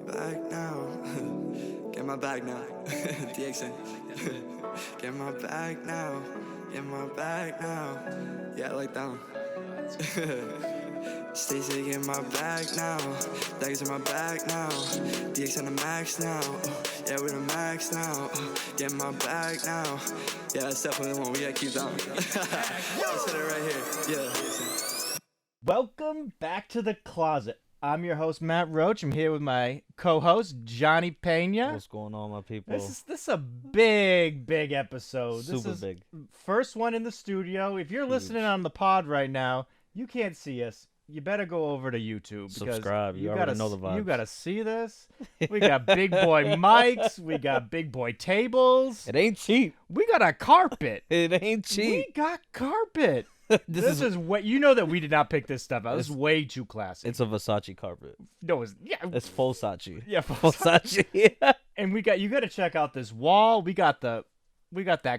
bag now. Get my bag now. DXN. Get my bag now. Get my bag now. Yeah, I like that one. Stacey, get my bag now. Daggers in my bag now. DX on the max now. Yeah, we're the max now. Get my bag now. Yeah, that's definitely the one. We gotta keep that one. I said it right here. Yeah. Welcome back to the closet. I'm your host, Matt Roach. I'm here with my co-host, Jhonny Pena. What's going on, my people? This is a big episode. Super this is big. First one in the studio. If you're listening on the pod right now, you can't see us. You better go over to YouTube. Subscribe. You already know the vibes. You gotta see this. We got big boy mics. We got big boy tables. It ain't cheap. We got a carpet. It ain't cheap. We got carpet. This is what you know that we did not pick this stuff out. This is way too classy. It's a Versace carpet. No, It's Versace. Yeah, Versace. Yeah. And you got to check out this wall. We got that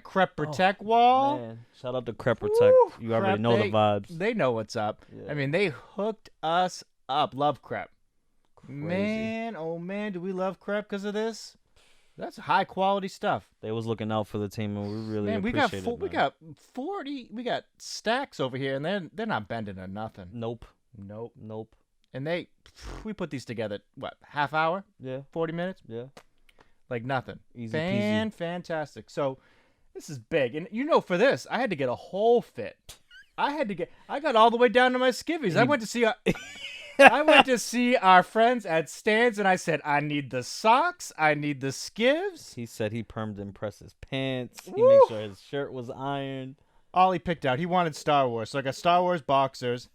Crep Protect wall. Man, shout out to Crep Protect. You already know the vibes. They know what's up. Yeah. I mean, they hooked us up. Love Crep. Crazy. Man, oh man, do we love Crep because of this? That's high quality stuff. They was looking out for the team, and we really appreciate it. We got 40. We got stacks over here, and they're not bending or nothing. Nope. And we put these together. What, half hour? Yeah. 40 minutes? Yeah. Like nothing. Easy peasy. Fantastic. So this is big, and for this I had to get a whole fit. I got all the way down to my skivvies. I went to see our friends at Stan's, and I said, I need the socks. I need the skivs. He said he permed and pressed his pants. He Woo! made sure his shirt was ironed. All he picked out. He wanted Star Wars, so I got Star Wars boxers.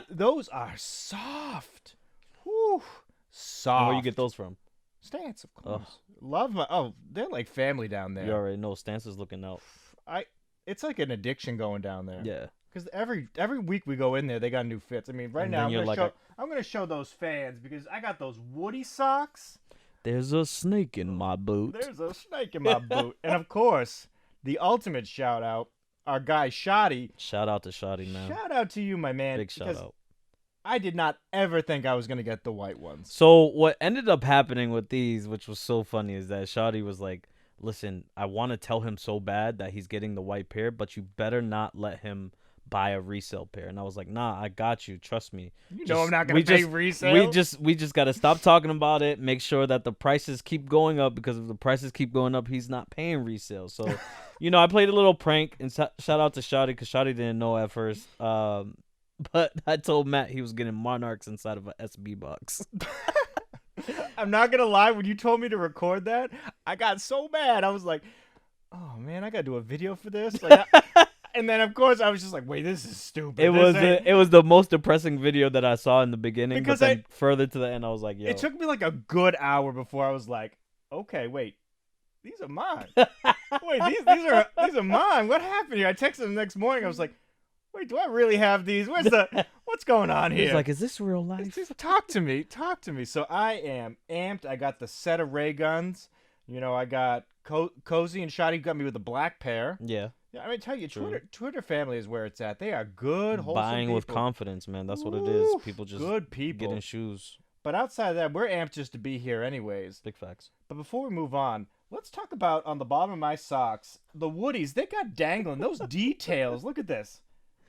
Those are soft. Whew. Soft. And where you get those from? Stance, of course. Love my. Oh, they're like family down there. You already know Stance is looking out. It's like an addiction going down there. Yeah. Because every week we go in there, they got new fits. I mean, right And now then I'm gonna show those fans because I got those Woody socks. There's a snake in my boot. There's a snake in my boot, and of course, the ultimate shout out, our guy Shoddy. Shout out to Shoddy, man. Shout out to you, my man. Big shout out. I did not ever think I was gonna get the white ones. So what ended up happening with these, which was so funny, is that Shoddy was like, listen, I want to tell him so bad that he's getting the white pair, but you better not let him buy a resale pair. And I was like, nah, I got you. Trust me. I'm not gonna pay resale. We just gotta stop talking about it. Make sure that the prices keep going up, because if the prices keep going up, he's not paying resale. So, I played a little prank, and shout out to Shoddy, because Shoddy didn't know at first. But I told Matt he was getting Monarchs inside of a SB box. I'm not gonna lie, when you told me to record that, I got so mad. I was like, oh man, I gotta do a video for this. Like, and then of course I was just like, wait, this is stupid. It was the most depressing video that I saw in the beginning, because but then further to the end I was like, yo. It took me like a good hour before I was like, okay, wait, these are mine. Wait, these are mine. What happened here? I texted him the next morning. I was like, wait, do I really have these? What's going on here? He's like, is this real life? Talk to me. So I am amped. I got the set of ray guns. I got Cozy and Shoddy got me with the black pair. Yeah. Yeah, I mean, tell you, Twitter family is where it's at. They are good, wholesome buying people. With confidence, man. That's what it is. People just good people getting shoes. But outside of that, we're amped just to be here anyways. Big facts. But before we move on, let's talk about on the bottom of my socks, the Woodies. They got dangling those details. Look at this.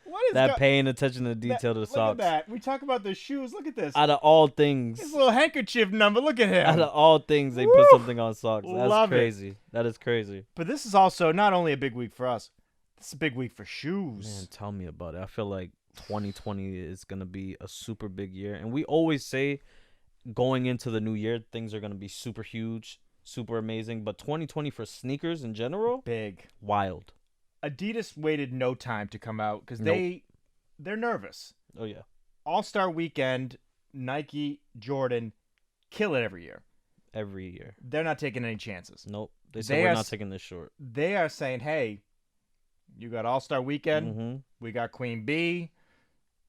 What is that paying attention to detail to the socks? Look at that. We talk about the shoes. Look at this. Out of all things. His little handkerchief number. Look at him. Out of all things, they put something on socks. That's crazy. That is crazy. But this is also not only a big week for us. This is a big week for shoes. Man, tell me about it. I feel like 2020 is going to be a super big year. And we always say going into the new year, things are going to be super huge, super amazing. But 2020 for sneakers in general? Big. Wild. Adidas waited no time to come out because they're nervous. Oh, yeah. All-Star Weekend, Nike, Jordan, kill it every year. Every year. They're not taking any chances. Nope. They said we're not taking this short. They are saying, hey, you got All-Star Weekend. Mm-hmm. We got Queen Bee.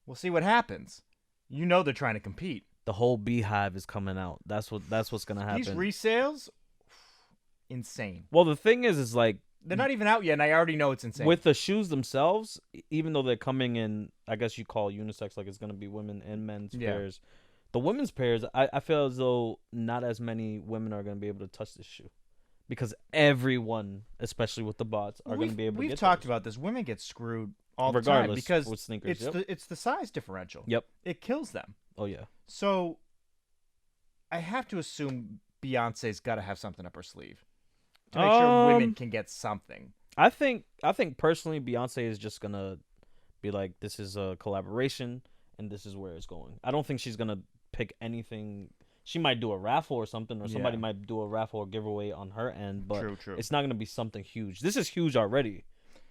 We'll see what happens. They're trying to compete. The whole beehive is coming out. That's what's going to happen. These resales, insane. Well, the thing is like, they're not even out yet, and I already know it's insane. With the shoes themselves, even though they're coming in, I guess you call unisex, like it's going to be women and men's pairs, The women's pairs, I feel as though not as many women are going to be able to touch this shoe. Because everyone, especially with the bots, are going to be able to get We've talked those. about this. Women get screwed all Regardless the time because with sneakers. it's the size differential. Yep. It kills them. Oh, yeah. So I have to assume Beyonce's got to have something up her sleeve to make sure women can get something. I think personally, Beyonce is just going to be like, this is a collaboration, and this is where it's going. I don't think she's going to pick anything. She might do a raffle or something, or somebody might do a raffle or giveaway on her end, but True. it's not going to be something huge. This is huge already.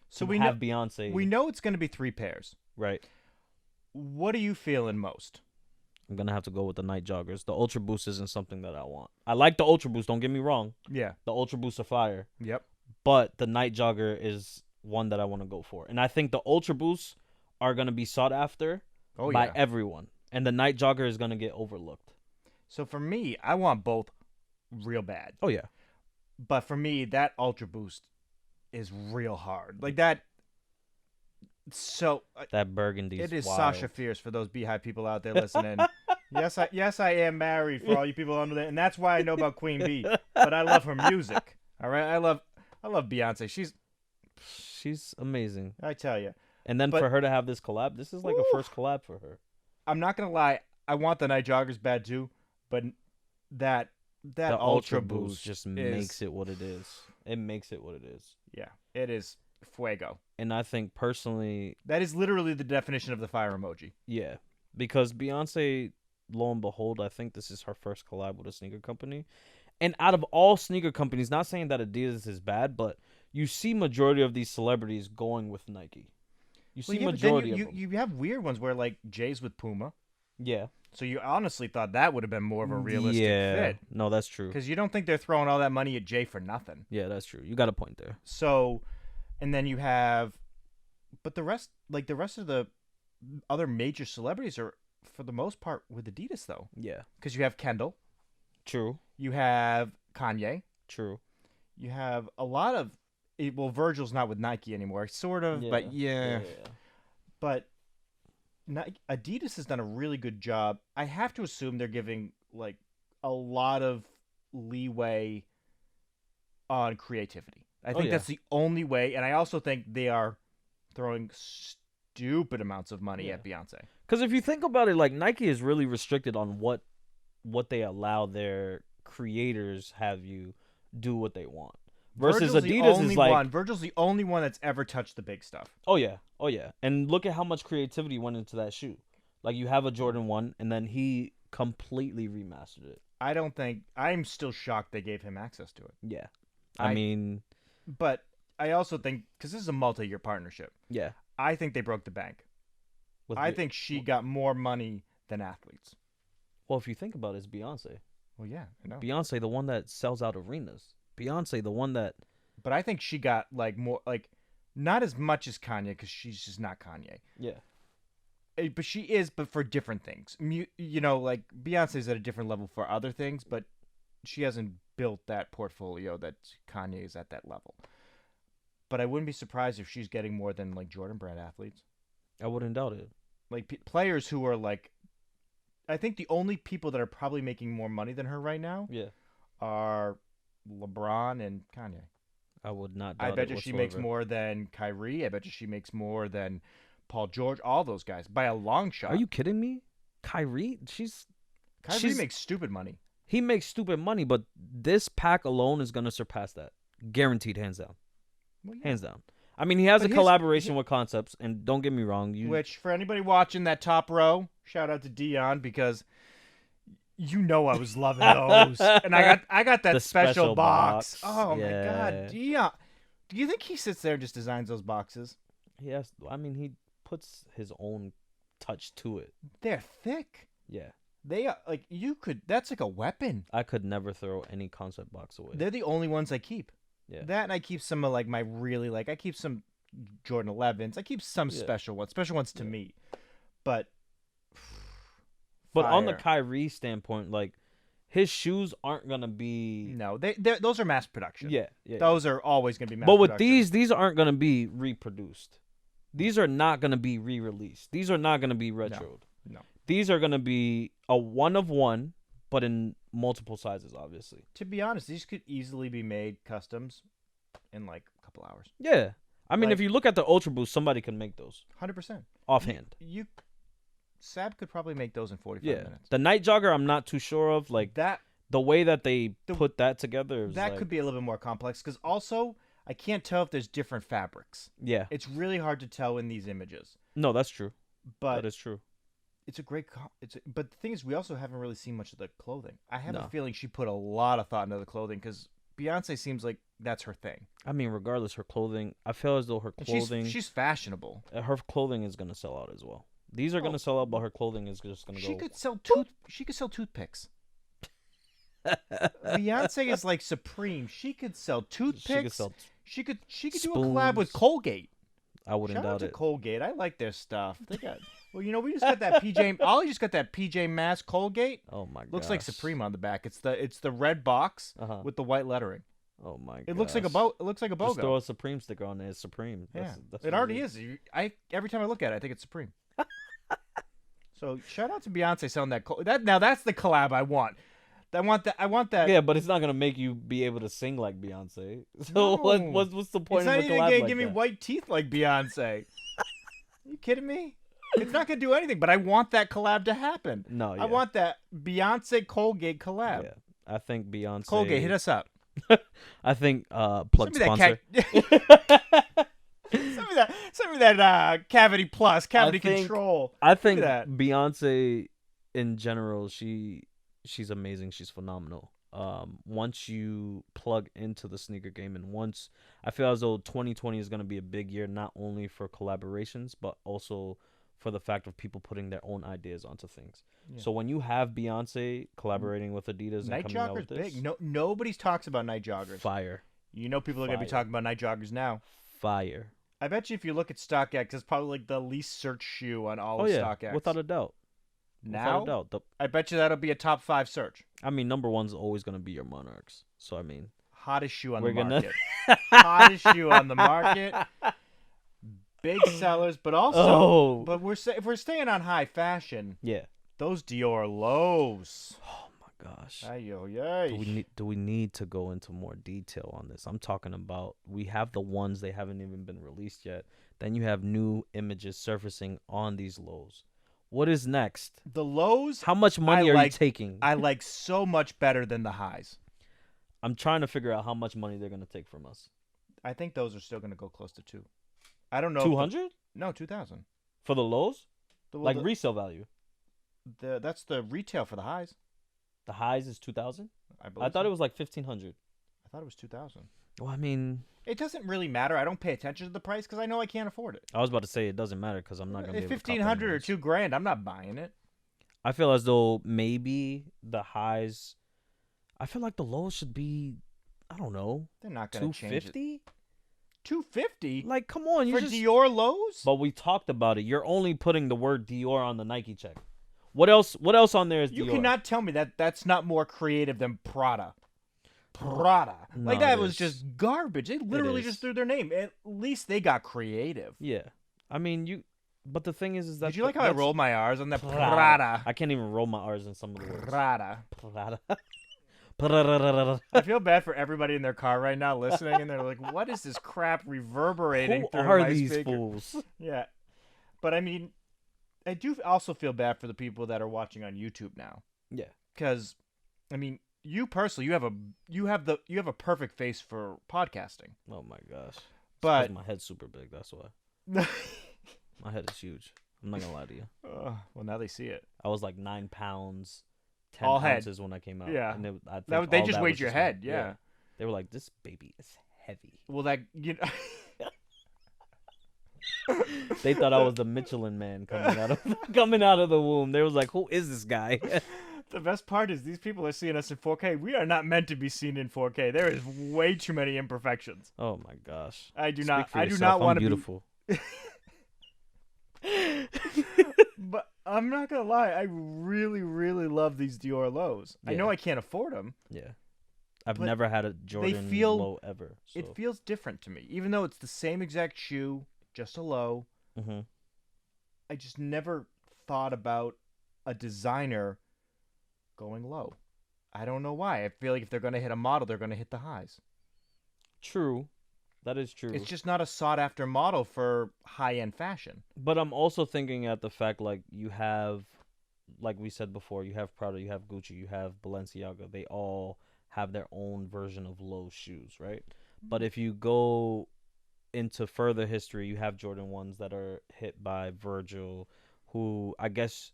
So we have Beyonce. We know it's going to be 3 pairs. Right. What are you feeling most? I'm going to have to go with the night joggers. The Ultra Boost isn't something that I want. I like the Ultra Boost, don't get me wrong. Yeah. The Ultra Boosts are fire. Yep. But the night jogger is one that I want to go for. And I think the Ultra Boosts are going to be sought after by everyone. And the night jogger is going to get overlooked. So for me, I want both real bad. Oh, yeah. But for me, that Ultra Boost is real hard. Like that. So that burgundy. It is wild. Sasha Fierce for those Beehive people out there listening. yes, I am married for all you people under there, and that's why I know about Queen Bee. But I love her music. All right, I love Beyonce. She's amazing. I tell you. And then for her to have this collab, this is like a first collab for her. I'm not gonna lie. I want the night joggers bad too, but that the Ultra Boost just makes it what it is. It makes it what it is. Yeah, it is fuego. And I think personally, that is literally the definition of the fire emoji. Yeah, because Beyonce, lo and behold, I think this is her first collab with a sneaker company. And out of all sneaker companies, not saying that Adidas is bad, but you see majority of these celebrities going with Nike. You see majority of them. You have weird ones where like Jay's with Puma. Yeah. So you honestly thought that would have been more of a realistic fit. No, that's true. Because you don't think they're throwing all that money at Jay for nothing. Yeah, that's true. You got a point there. So, and then you have, but the rest of the other major celebrities are, for the most part, with Adidas, though. Yeah. Because you have Kendall. True. You have Kanye. True. You have a lot of, well, Virgil's not with Nike anymore, sort of, but yeah. But Adidas has done a really good job. I have to assume they're giving like a lot of leeway on creativity. I think that's the only way, and I also think they are throwing stupid amounts of money at Beyonce. Because if you think about it, like Nike is really restricted on what they allow their creators have you do what they want. Versus Virgil's Adidas is like Virgil's the only one that's ever touched the big stuff. Oh yeah. And look at how much creativity went into that shoe. Like you have a Jordan 1 and then he completely remastered it. I'm still shocked they gave him access to it. Yeah. I mean, but I also think because this is a multi-year partnership. Yeah. I think they broke the bank. I think she got more money than athletes. Well, if you think about it, it's Beyonce. Well, yeah, I know. Beyonce, the one that sells out arenas. Beyonce, the one that. But I think she got like more, like not as much as Kanye because she's just not Kanye. Yeah. But she is, but for different things. You know, like Beyonce's at a different level for other things, but she hasn't built that portfolio that Kanye is at that level. But I wouldn't be surprised if she's getting more than like Jordan Brand athletes. I wouldn't doubt it. Like players who are like, I think the only people that are probably making more money than her right now are LeBron and Kanye. I would not doubt it. I bet you she makes more than Kyrie. I bet you she makes more than Paul George. All those guys by a long shot. Are you kidding me? Kyrie makes stupid money. He makes stupid money, but this pack alone is going to surpass that. Guaranteed, hands down. Well, yeah. Hands down. I mean, he has a collaboration with Concepts, and don't get me wrong. Which, for anybody watching that top row, shout out to Dion, because you know I was loving those. And I got that special box. Oh, my God. Dion. Do you think he sits there and just designs those boxes? Yes. I mean, he puts his own touch to it. They're thick. Yeah. They are, like, that's like a weapon. I could never throw any Concept box away. They're the only ones I keep. Yeah. That and I keep some of like my really like I keep some Jordan 11s. I keep some special ones to me. But on the Kyrie standpoint, like his shoes aren't gonna be those are mass production. Yeah. Those are always gonna be mass production. But with these aren't gonna be reproduced. These are not gonna be re-released. These are not gonna be retroed. No. These are gonna be a one of one, but in multiple sizes, obviously. To be honest, these could easily be made customs in like a couple hours. Yeah. I mean, Like- if you look at the Ultra Boost, somebody can make those 100%. offhand. Sab could probably make those in 45 Yeah. minutes. The night jogger, I'm not too sure of. Like That the way that they put that together. Is that like, could be a little bit more complex because also I can't tell if there's different fabrics. Yeah. It's really hard to tell in these images. No, that's true. But That is true. it's a great. But the thing is, we also haven't really seen much of the clothing. I have No. a feeling she put a lot of thought into the clothing because Beyonce seems like that's her thing. I mean, regardless, her clothing. I feel as though her And clothing. she's fashionable. Her clothing is gonna sell out as well. These are gonna sell out, but her clothing is just gonna She go. could sell She could sell toothpicks. Beyonce is like supreme. She could sell toothpicks. She could sell. She could do a collab with spoons. Colgate. I wouldn't Shout out doubt to it. Colgate. I like their stuff. They got we just got that PJ. Ollie just got that PJ Masks Colgate. Oh my god. Looks like Supreme on the back. It's the red box Uh-huh. with the white lettering. Oh my god. It looks like a It looks like a Just throw BOGO. a Supreme sticker on it. It's Supreme. Yeah, That's it what already is. Every time I look at it, I think it's Supreme. So shout out to Beyonce selling that. Now that's the collab I want. I want that. Yeah, but it's not gonna make you be able to sing like Beyonce. So No. what's the point It's not of a even collab gonna like give me that? white teeth like Beyonce. You kidding me? It's not gonna do anything, but I want that collab to happen. No, yeah. I want that Beyonce Colgate collab. Yeah, I think Beyonce. Colgate, hit us up. I think plug Send me sponsor. that send me that Cavity Plus, Cavity think- Control. I think that. Beyonce in general, she's amazing. She's phenomenal. Once you plug into the sneaker game, and once I feel as though 2020 is going to be a big year, not only for collaborations, but also for the fact of people putting their own ideas onto things. Yeah. So when you have Beyonce collaborating with Adidas Night and coming out joggers with this, big. Nobody talks about night joggers. fire, You know people are gonna be Fire. talking about night joggers now. fire. I bet you if you look at StockX, it's probably like the least searched shoe on all Oh of yeah, StockX. without a doubt. now, Without a doubt. I bet you that'll be a top 5 search. I mean, number one's always going to be your Monarchs. So I mean, Hottest shoe on We're the gonna- market. Hottest shoe on the market. Big sellers, but also, oh but if we're staying on high fashion, yeah. those Dior lows. Oh my gosh. Ay. Do we need to go into more detail on this? I'm talking about we have the ones they haven't even been released yet. Then you have new images surfacing on these lows. What is next? The lows How much money are you taking? I like so much better than the highs. I'm trying to figure out how much money they're gonna take from us. I think those are still going to go close to 2. I don't know. 200 No, 2,000. for the lows, like the, resale value. that's the retail for the highs. The highs is 2,000. I believe. I thought it was like 1,500. I thought it was 2,000. Well, I mean, It doesn't really matter. I don't pay attention to the price because I know I can't afford it. I was about to say it doesn't matter because I'm not gonna be If able to cop 1,500 or anyways. $2,000, I'm not buying it. I feel as though maybe the highs. I feel like the lows should be, I don't know, They're not going to change it. 250. 250 Like, come on, you for just. Dior lows? But we talked about it. You're only putting the word Dior on the Nike check. What else? What else on there is You Dior? cannot tell me that that's not more creative than Prada. Prada. Like No, that it was is. just garbage. They literally is. just threw their name. At least they got creative. Yeah, I mean you. But the thing is that Did you like how I rolled my R's on that Prada. Prada? I can't even roll my R's in some of the words. Prada. Prada. Prada. I feel bad for everybody in their car right now listening, and they're like, "What is this crap reverberating Who through are my these speaker?" fools? Yeah, but I mean, I do also feel bad for the people that are watching on YouTube now, Yeah. because, I mean, you personally, you have a perfect face for podcasting, Oh my gosh. but my head's super big. That's why. My head is huge. I'm not gonna lie to you. well, now they see it. I was like 9 pounds, 10 All head. ounces when I came out. Yeah. And I think They all just that weighed was your just head, me. yeah. They were like, "This baby is heavy." Well, that you know. They thought I was the Michelin man coming out of the womb. They was like, "Who is this guy?" The best part is these people are seeing us in 4K. We are not meant to be seen in 4K. There is way too many imperfections. Oh my gosh. I do Speak not. for I do yourself. not I'm want to be. beautiful. But I'm not gonna lie. I really, really love these Dior lows. I Yeah. know I can't afford them. Yeah. I've But never had a Jordan feel- low ever. So. It feels different to me, even though it's the same exact shoe, just a low. hmm I just never thought about a designer going low. I don't know why. I feel like if they're going to hit a model, they're going to hit the highs. True. That is true. It's just not a sought-after model for high-end fashion. But I'm also thinking at the fact, like, you have, like we said before, you have Prada, you have Gucci, you have Balenciaga. They all have their own version of low shoes, right? But if you go into further history, you have Jordan 1s that are hit by Virgil, who I guess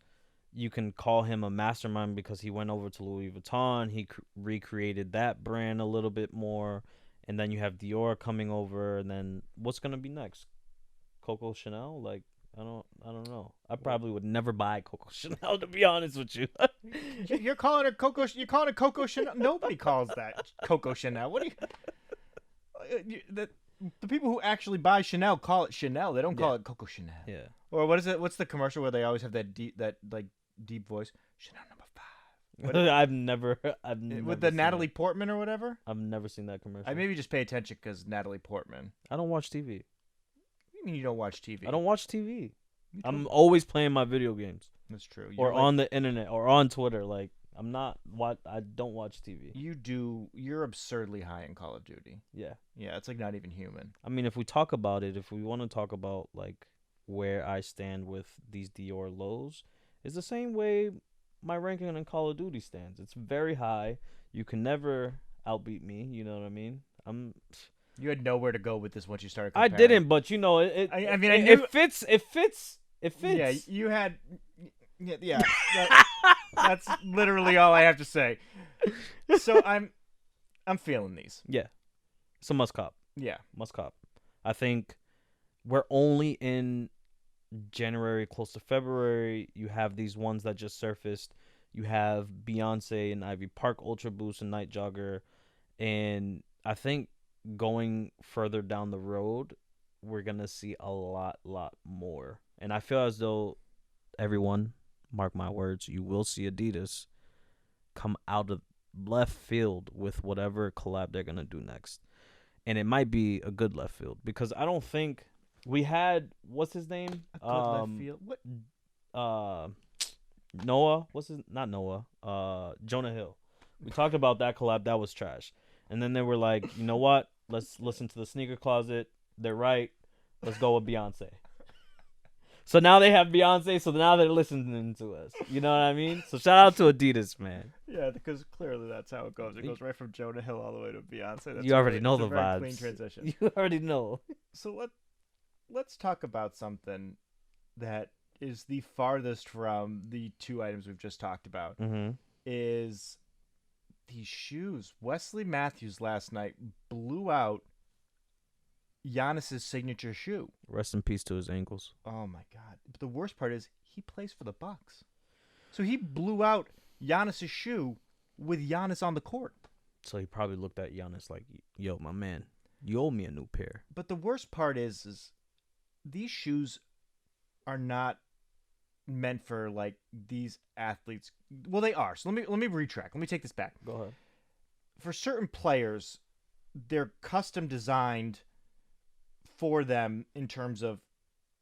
you can call him a mastermind because he went over to Louis Vuitton. He recreated that brand a little bit more. And then you have Dior coming over, and then what's gonna be next? Coco Chanel? Like, I don't know. I probably would never buy Coco Chanel, to be honest with you. You're calling her Coco. You're calling it Coco Chanel. Nobody calls that Coco Chanel. What do you? The people who actually buy Chanel call it Chanel. They don't call it Coco Chanel. Yeah. Or what is it? What's the commercial where they always have that deep voice? Chanel number 5. I've never With the seen Natalie that. Portman or whatever. I've never seen that commercial. I maybe just pay attention because Natalie Portman. I don't watch TV. What do you mean you don't watch TV? I don't watch TV. You I'm don't- always playing my video games That's true. or on the internet or on Twitter. Like, I'm not I don't watch TV. You do. You're absurdly high in Call of Duty. Yeah. Yeah, it's like not even human. I mean, if we talk about it, if we want to talk about like where I stand with these Dior lows, it's the same way my ranking in Call of Duty stands. It's very high. You can never outbeat me. You know what I mean? You had nowhere to go with this once you started. I Comparing. didn't, but you know, it knew- it fits. It fits. It fits. Yeah, you had. Yeah. That's literally all I have to say. So I'm feeling these. Yeah. It's a must cop. Yeah. Must cop. I think we're only in January, close to February. You have these ones that just surfaced. You have Beyonce and Ivy Park Ultra Boost and Night Jogger. And I think going further down the road, we're going to see a lot more. And I feel as though everyone, mark my words, you will see Adidas come out of left field with whatever collab they're going to do next. And it might be a good left field because I don't think we had, what's his name? A good left field. What? Noah. Not Noah. Jonah Hill. We talked about that collab. That was trash. And then they were like, you know what? Let's listen to the sneaker closet. They're right. Let's go with Beyonce. So now they have Beyonce. So now they're listening to us. You know what I mean? So shout out to Adidas, man. Yeah, because clearly that's how it goes. It goes right from Jonah Hill all the way to Beyonce. That's You already know it's a the very vibes. Clean transition. You already know. So let's talk about something that is the farthest from the two items we've just talked about. Mm-hmm. Is these shoes. Wesley Matthews last night blew out Giannis's signature shoe. Rest in peace to his ankles. Oh my God! But the worst part is he plays for the Bucks, so he blew out Giannis's shoe with Giannis on the court. So he probably looked at Giannis like, "Yo, my man, you owe me a new pair." But the worst part is these shoes are not meant for like these athletes. Well, they are. So let me retract. Let me take this back. Go ahead. For certain players, they're custom designed for them in terms of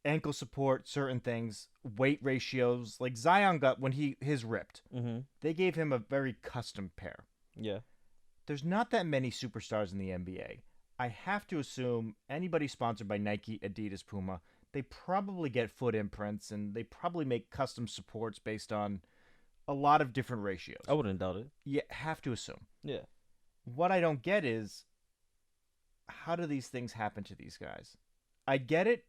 ankle support, certain things, weight ratios. Like Zion got when his ripped. Mm-hmm. They gave him a very custom pair. Yeah. There's not that many superstars in the NBA. I have to assume anybody sponsored by Nike, Adidas, Puma, they probably get foot imprints and they probably make custom supports based on a lot of different ratios. I wouldn't doubt it. You have to assume. Yeah. What I don't get is how do these things happen to these guys? I get it,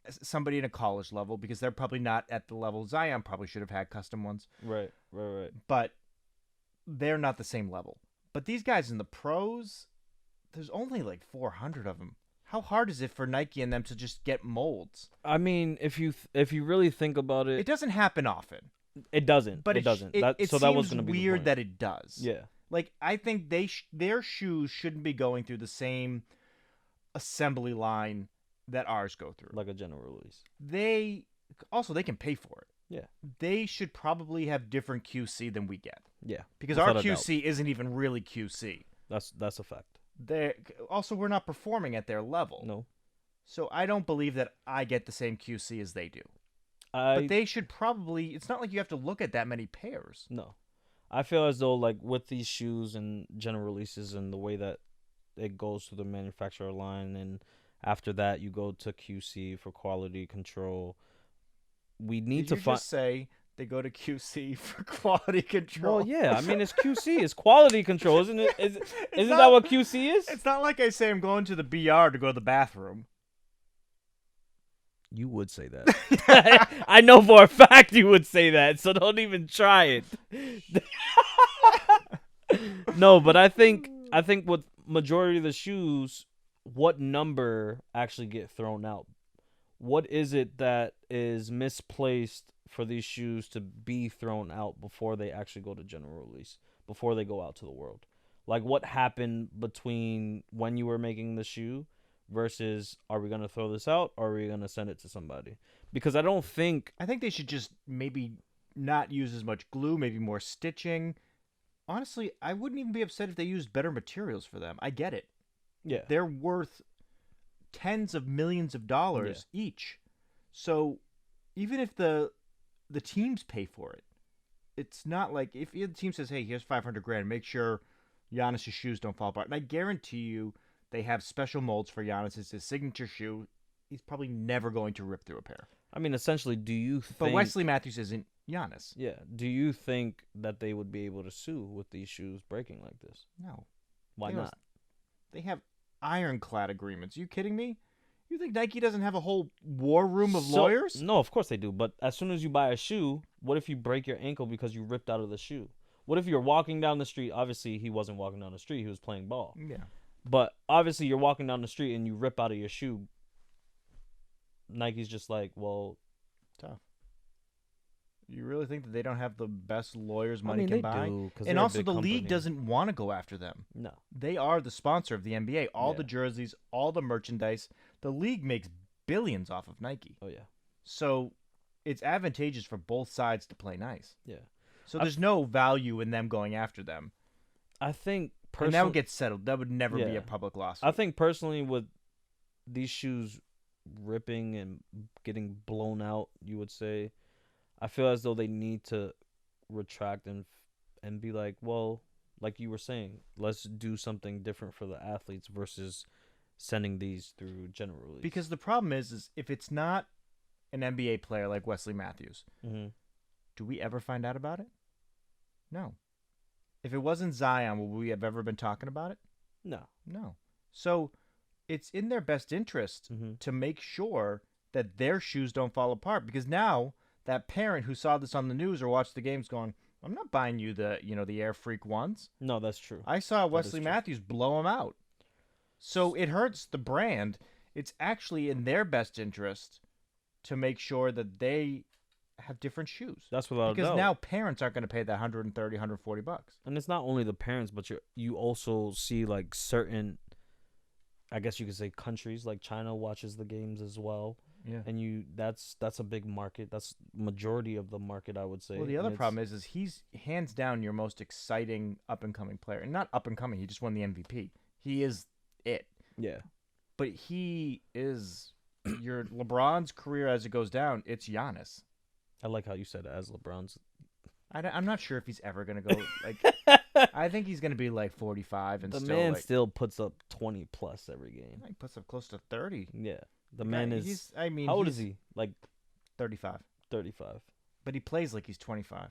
somebody in a college level, because they're probably not at the level. Zion probably should have had custom ones. Right. But they're not the same level. But these guys in the pros, there's only like 400 of them. How hard is it for Nike and them to just get molds? I mean, if you really think about it, It doesn't happen often. it doesn't. But it doesn't. It So that was seems going to be the weird point. that it does. Yeah. Like, I think their shoes shouldn't be going through the same assembly line that ours go through. Like a general release. They can pay for it. Yeah. They should probably have different QC than we get. Yeah. Because our Without a doubt. QC isn't even really QC. That's a fact. We're not performing at their level. No. So I don't believe that I get the same QC as they do. But they should probably. It's not like you have to look at that many pairs. No. I feel as though, like, with these shoes and general releases and the way that it goes through the manufacturer line, and after that you go to QC for quality control, we need Did to you find. just say they go to QC for quality control? Well, yeah. I mean, it's QC. It's quality control, isn't it? Isn't not- that what QC is? It's not like I say I'm going to the BR to go to the bathroom. You would say that. I know for a fact you would say that, so don't even try it. No, but I think with majority of the shoes, what number actually get thrown out? What is it that is misplaced for these shoes to be thrown out before they actually go to general release, before they go out to the world? Like, what happened between when you were making the shoe versus, are we going to throw this out or are we going to send it to somebody? Because I think they should just maybe not use as much glue, maybe more stitching. Honestly, I wouldn't even be upset if they used better materials for them. I get it. Yeah. They're worth tens of millions of dollars each. So even if the teams pay for it, it's not like if the team says, hey, here's $500,000, make sure Giannis's shoes don't fall apart. And I guarantee you they have special molds for Giannis. It's his signature shoe. He's probably never going to rip through a pair. I mean, essentially, do you think... But Wesley Matthews isn't Giannis. Yeah. Do you think that they would be able to sue with these shoes breaking like this? No. Why not? They have ironclad agreements. Are you kidding me? You think Nike doesn't have a whole war room of lawyers? No, of course they do. But as soon as you buy a shoe, what if you break your ankle because you ripped out of the shoe? What if you're walking down the street? Obviously, he wasn't walking down the street. He was playing ball. Yeah. But obviously, you're walking down the street and you rip out of your shoe. Nike's just like, well... Tough. You really think that they don't have the best lawyers money they can buy? do, 'cause and they're a also, big the league company. doesn't want to go after them. No. They are the sponsor of the NBA. All the Yeah. jerseys, all the merchandise. The league makes billions off of Nike. Oh, yeah. So it's advantageous for both sides to play nice. Yeah. So there's no value in them going after them. I think And personally... that would get settled. That would never be Yeah. a public lawsuit. I think personally with these shoes ripping and getting blown out, you would say, I feel as though they need to retract and be like, well, like you were saying, let's do something different for the athletes versus sending these through general release. Because the problem is if it's not an NBA player like Wesley Matthews, do we ever find out about it? No. If it wasn't Zion, would we have ever been talking about it? No. No. So it's in their best interest to make sure that their shoes don't fall apart, because now that parent who saw this on the news or watched the games going, I'm not buying you the Air Freak ones. No, that's true. I saw Wesley Matthews blow them out. So it hurts the brand. It's actually in their best interest to make sure that they have different shoes. That's without a doubt. Because now parents aren't going to pay that $130, $140. And it's not only the parents, but you also see like certain, I guess you could say, countries like China watches the games as well. Yeah. And that's a big market. That's majority of the market, I would say. Well, the other problem is he's hands down your most exciting up and coming player. And not up and coming, he just won the MVP. He is it. Yeah. But he is your LeBron's career as it goes down. It's Giannis. I like how you said it, as LeBron's. I'm not sure if he's ever gonna go like. I think he's gonna be like 45 and the still man like, still puts up 20 plus every game. he puts up close to 30. Yeah, the man is. He's, I mean, how old he's is he? Like 35. 35. But he plays like he's 25.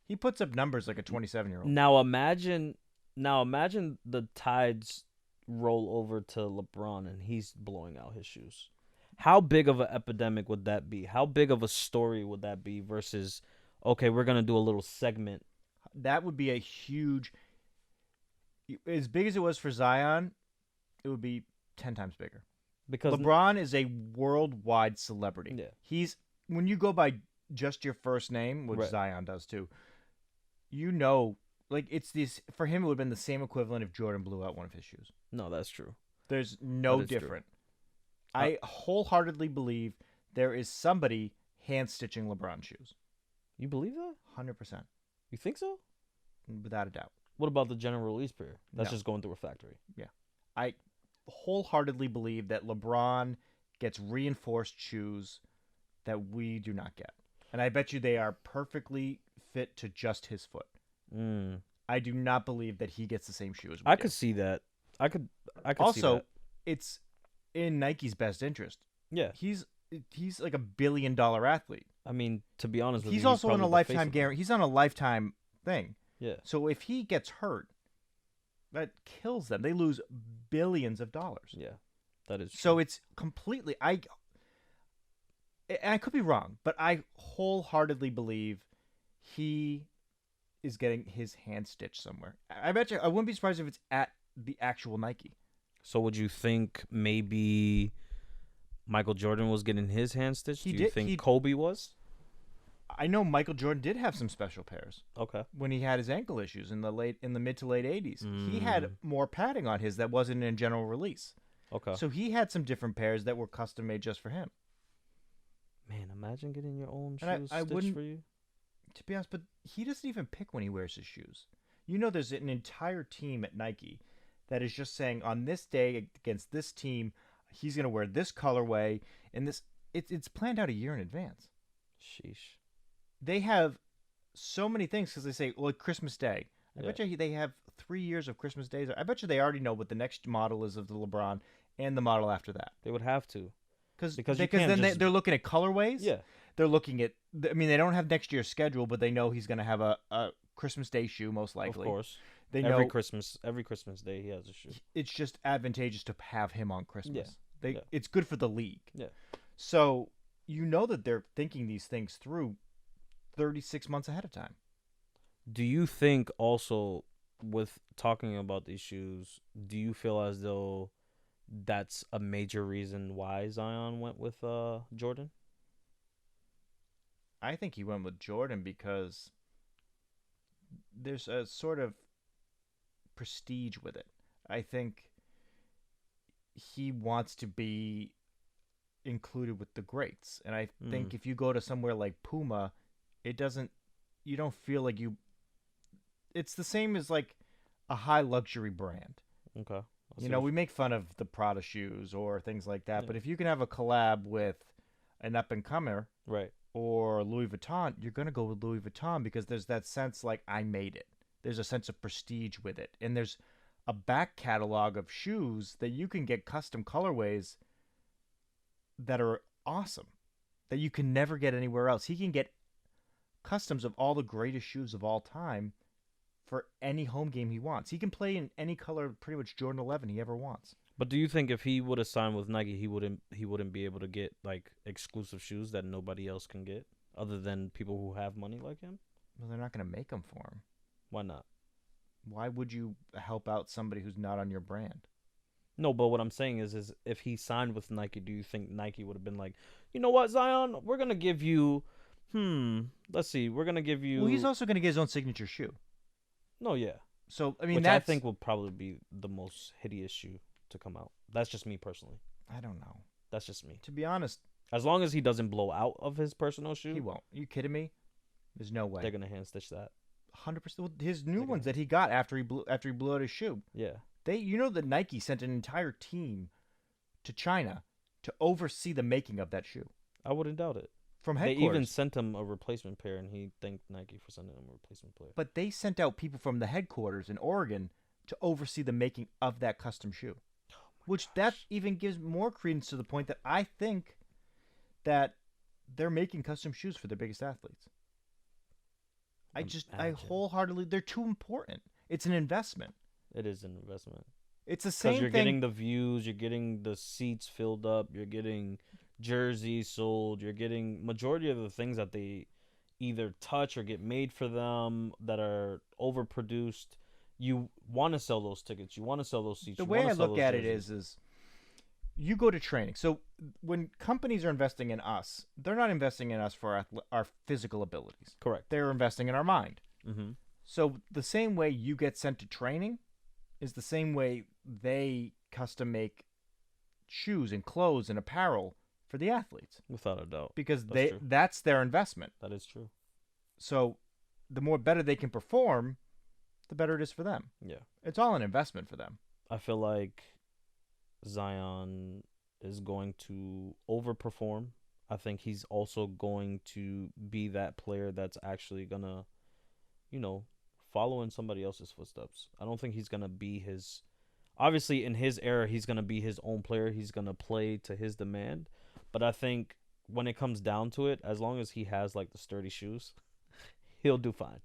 He puts up numbers like a 27-year-old. Now imagine the tides roll over to LeBron and he's blowing out his shoes. How big of an epidemic would that be? How big of a story would that be versus, okay, we're going to do a little segment? That would be a huge... As big as it was for Zion, it would be 10 times bigger. Because LeBron is a worldwide celebrity. Yeah. He's... When you go by just your first name, which Right. Zion does too, like it's this... For him, it would have been the same equivalent if Jordan blew out one of his shoes. No, that's true. There's no That is true. different. I wholeheartedly believe there is somebody hand-stitching LeBron shoes. You believe that? 100%. You think so? Without a doubt. What about the general release pair? That's No. just going through a factory. I wholeheartedly believe that LeBron gets reinforced shoes that we do not get. And I bet you they are perfectly fit to just his foot. I do not believe that he gets the same shoe as we I do. could see that. I could see Also, that. it's in Nike's best interest. Yeah. He's like $1 billion athlete. I mean, to be honest with you, He's also on a probably the face lifetime of guarantee. He's on a lifetime thing. Yeah. So if he gets hurt, that kills them. They lose billions of dollars. Yeah. That is true. So it's completely and I could be wrong, but I wholeheartedly believe he is getting his hand stitched somewhere. I bet you I wouldn't be surprised if it's at the actual Nike. So would you think maybe Michael Jordan was getting his hand stitched? Do you think Kobe was? I know Michael Jordan did have some special pairs. Okay. When he had his ankle issues in the mid to late 80s. He had more padding on his that wasn't in general release. Okay. So he had some different pairs that were custom made just for him. Man, imagine getting your own And shoes I stitched wouldn't, for you. to be honest, but he doesn't even pick when he wears his shoes. You know, there's an entire team at Nike that is just saying on this day against this team, he's going to wear this colorway, and this. It's planned out a year in advance. Sheesh. They have so many things because they say, well, Christmas Day. I bet you they have 3 years of Christmas days. I bet you they already know what the next model is of the LeBron and the model after that. They would have to. Because then they're looking at colorways. Yeah. They're looking at. I mean, they don't have next year's schedule, but they know he's going to have a Christmas Day shoe most likely. Of course. They every know Christmas Day he has a shoe. it's just advantageous to have him on Christmas. Yeah. It's good for the league. Yeah. So you know that they're thinking these things through 36 months ahead of time. Do you think also with talking about these shoes, do you feel as though that's a major reason why Zion went with Jordan? I think he went with Jordan because there's a sort of prestige with it. I think he wants to be included with the greats. And I think if you go to somewhere like Puma, you don't feel like it's the same as like a high luxury brand. Okay. We make fun of the Prada shoes or things like that, but if you can have a collab with an up-and-comer, right, or Louis Vuitton, you're going to go with Louis Vuitton because there's that sense like I made it. There's a sense of prestige with it. And there's a back catalog of shoes that you can get custom colorways that are awesome that you can never get anywhere else. He can get customs of all the greatest shoes of all time for any home game he wants. He can play in any color, pretty much Jordan 11 he ever wants. But do you think if he would have signed with Nike, he wouldn't be able to get like exclusive shoes that nobody else can get, other than people who have money like him? Well, they're not going to make them for him. Why not? Why would you help out somebody who's not on your brand? No, but what I'm saying is if he signed with Nike, do you think Nike would have been like, you know what, Zion, we're gonna give you, let's see, we're gonna give you. Well, he's also going to get his own signature shoe. No, yeah. So I mean, which I think will probably be the most hideous shoe to come out. That's just me personally. I don't know. That's just me. To be honest, as long as he doesn't blow out of his personal shoe, he won't. Are you kidding me? There's no way. They're gonna hand stitch that. 100%. Well, his new ones that he got after he blew out his shoe. Yeah. That Nike sent an entire team to China to oversee the making of that shoe. I wouldn't doubt it. From headquarters. They even sent him a replacement pair, and he thanked Nike for sending him a replacement pair. But they sent out people from the headquarters in Oregon to oversee the making of that custom shoe. That even gives more credence to the point that I think that they're making custom shoes for their biggest athletes. I wholeheartedly, they're too important. It's an investment. It is an investment. It's the same thing. Because you're getting the views, you're getting the seats filled up, you're getting jerseys sold, you're getting majority of the things that they either touch or get made for them that are overproduced. You want to sell those tickets. You want to sell those seats. The way I look at it is you go to training. So when companies are investing in us, they're not investing in us for our physical abilities. Correct. They're investing in our mind. Mm-hmm. So the same way you get sent to training is the same way they custom make shoes and clothes and apparel for the athletes. Without a doubt. Because that's their investment. That is true. So the more better they can perform, the better it is for them. Yeah. It's all an investment for them. I feel like Zion is going to overperform. I think he's also going to be that player that's actually gonna, follow in somebody else's footsteps. I don't think he's gonna be his. Obviously, in his era, he's gonna be his own player. He's gonna play to his demand. But I think when it comes down to it, as long as he has like the sturdy shoes, he'll do fine.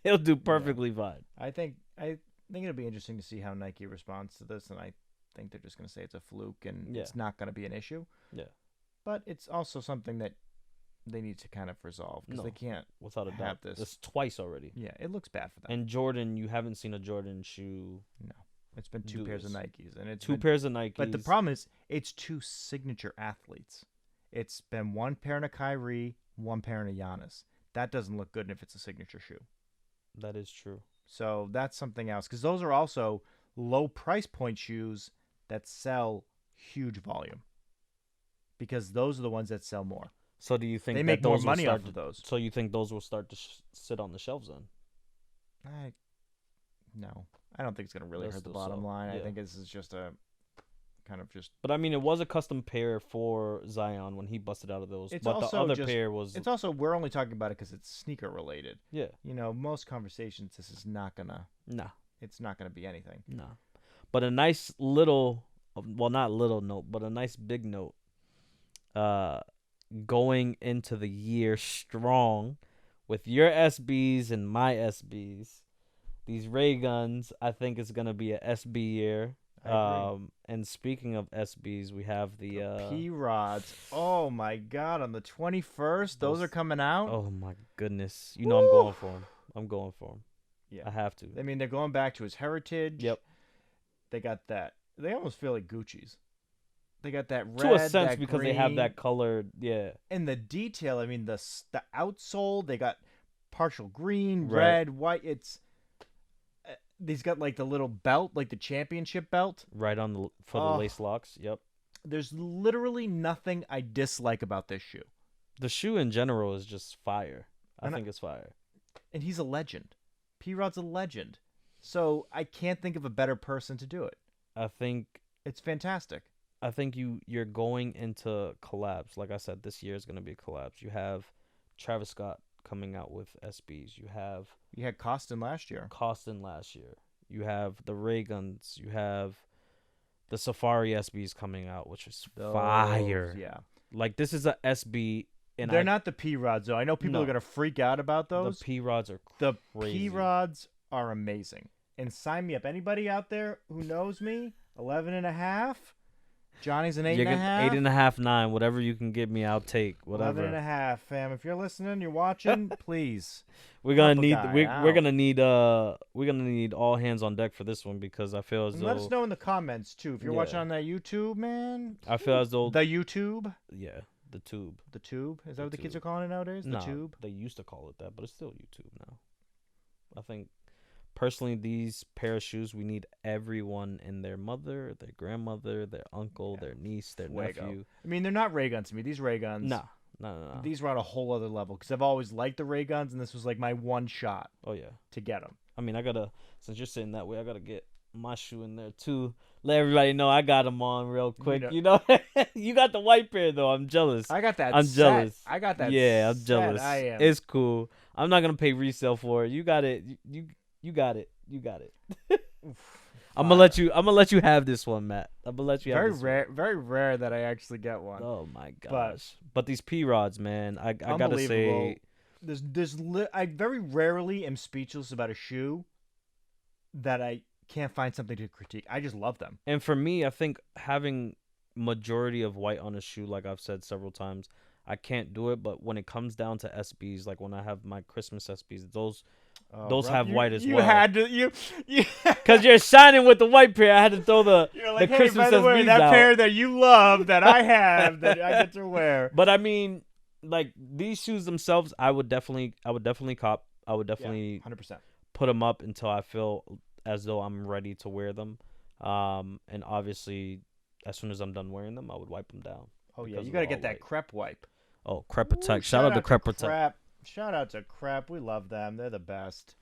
He'll do perfectly fine. I think it'll be interesting to see how Nike responds to this, and I think they're just going to say it's a fluke and it's not going to be an issue. Yeah. But it's also something that they need to kind of resolve because they can't without a have doubt. this. This twice already. Yeah, it looks bad for them. And Jordan, you haven't seen a Jordan shoe. No, it's been two pairs of Nikes, and it's two pairs of Nikes. But the problem is, it's two signature athletes. It's been one pair in a Kyrie, one pair in a Giannis. That doesn't look good if it's a signature shoe. That is true. So that's something else because those are also low price point shoes that sell huge volume. Because those are the ones that sell more. So do you think they that make those more money will off start of those? So you think those will start to sit on the shelves then? No, I don't think it's going to really hurt the bottom line. I think this is just a kind of just. But I mean, it was a custom pair for Zion when he busted out of those. But the other pair was. It's also we're only talking about it because it's sneaker related. Yeah. Most conversations, this is not gonna. Nah. It's not gonna be anything. Nah. But a nice little, well, not little note, but a nice big note. Going into the year strong with your SBs and my SBs. These Ray Guns, I think it's gonna be a SB year. And speaking of SBs, we have the P Rods. Oh my God! On the 21st, those are coming out. Oh my goodness! I'm going for them. I'm going for them. Yeah, I have to. I mean, they're going back to his heritage. Yep. They got that. They almost feel like Gucci's. They got that red, to a sense that because green, they have that colored, yeah. And the detail. I mean, the outsole. They got partial green, Right. red, white. It's. He's got like the little belt, like the championship belt. Right on the lace locks. Yep. There's literally nothing I dislike about this shoe. The shoe in general is just fire. I think it's fire. And he's a legend. P-Rod's a legend. So I can't think of a better person to do it. I think it's fantastic. I think you're going into collabs. Like I said, this year is going to be collabs. You have Travis Scott coming out with SBs. You had Costin last year. You have the Ray Guns. You have the Safari SBs coming out, which is fire. Yeah. Like this is a SB, and they're not the P-Rods though. I know people are gonna freak out about those. The P-Rods are the crazy. P-Rods are amazing. And sign me up. Anybody out there who knows me, 11.5. Jhonny's an 8.5. 8.5, 9. Whatever you can give me, I'll take. Whatever. 11.5, fam. If you're listening, you're watching, please. We're gonna need all hands on deck for this one because I feel as though. Let us know in the comments too. If you're watching on that YouTube, man. I feel as though the YouTube. Yeah, the tube. The tube. Is that what the kids are calling it nowadays? The tube. They used to call it that, but it's still YouTube now. I think. Personally, these pair of shoes, we need everyone and their mother, their grandmother, their uncle, their niece, their nephew. I mean, they're not Ray Guns to me. These Ray Guns. No. These were on a whole other level because I've always liked the Ray Guns, and this was like my one shot. Oh, yeah. To get them. I mean, since you're sitting that way, I got to get my shoe in there too. Let everybody know I got them on real quick. You know, you got the white pair, though. I'm jealous. I got that I'm jealous. I got that Yeah, I'm jealous. I am. It's cool. I'm not going to pay resale for it. You got it. You got it. I'm gonna let you have this one, Matt. I'm gonna let you have this one. Very rare that I actually get one. Oh my gosh! But these P-Rods, man, I gotta say, I very rarely am speechless about a shoe that I can't find something to critique. I just love them. And for me, I think having majority of white on a shoe, like I've said several times, I can't do it. But when it comes down to SBs, like when I have my Christmas SBs, those have white as well. You had to because you're shining with the white pair. I had to throw the like, the Christmas by the way, SBs that out. pair that you love that I have that I get to wear. But I mean, like these shoes themselves, I would definitely cop. I would definitely 100% put them up until I feel as though I'm ready to wear them. And obviously, as soon as I'm done wearing them, I would wipe them down. Oh yeah, you got to get that Crep wipe. Oh, Crep Protect. Shout out to Crep Protect. Shout out to Crep. We love them. They're the best.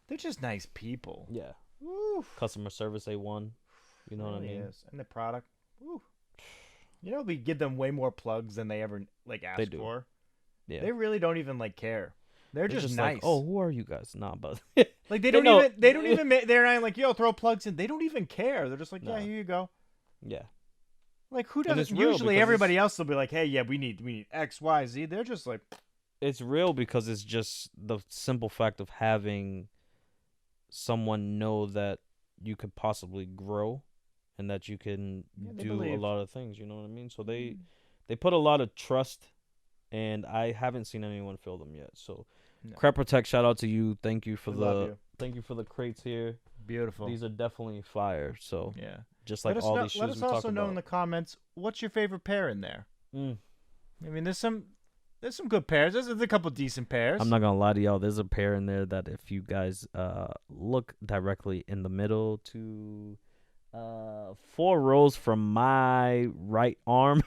They're just nice people. Yeah. Woo. Customer service A1. You know what I mean? Yes. And the product. Woo. You know, we give them way more plugs than they ever ask They do. for. Yeah. They really don't even care. They're just nice. like, oh, who are you guys? Nah, but Like they don't know. even they're not like, yo, throw plugs in. They don't even care. They're just like, yeah, No. here you go. yeah. Like who And doesn't? it's real Usually because everybody else will be like, hey, yeah, we need X, Y, Z. They're just like, It's real because it's just the simple fact of having someone know that you could possibly grow and that you can they do believe. a lot of things, you know what I mean? So they put a lot of trust, and I haven't seen anyone fill them yet. So No. Crep Protect, shout out to you. Thank you for We love the crates here. beautiful. These are definitely fire. So Yeah. just like all these shoes let us we talked also know in about. the comments what's your favorite pair in there. Mm. I mean, there's some good pairs. There's a couple decent pairs. I'm not gonna lie to y'all. There's a pair in there that if you guys look directly in the middle to 4 rows from my right arm,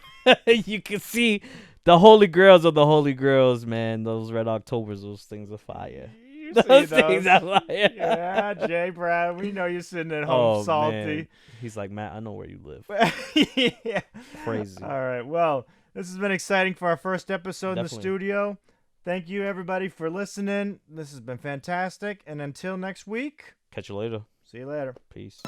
you can see the holy grails of the holy grails, man. Those Red Octobers, those things are fire. You Those see things those. are fire. Yeah, Jay Brad, we know you're sitting at home Oh, salty. man. He's like, Matt, I know where you live. Yeah. Crazy. All right. Well, this has been exciting for our first episode in the Definitely. studio. Thank you, everybody, for listening. This has been fantastic. And until next week, Catch you later. see you later. Peace.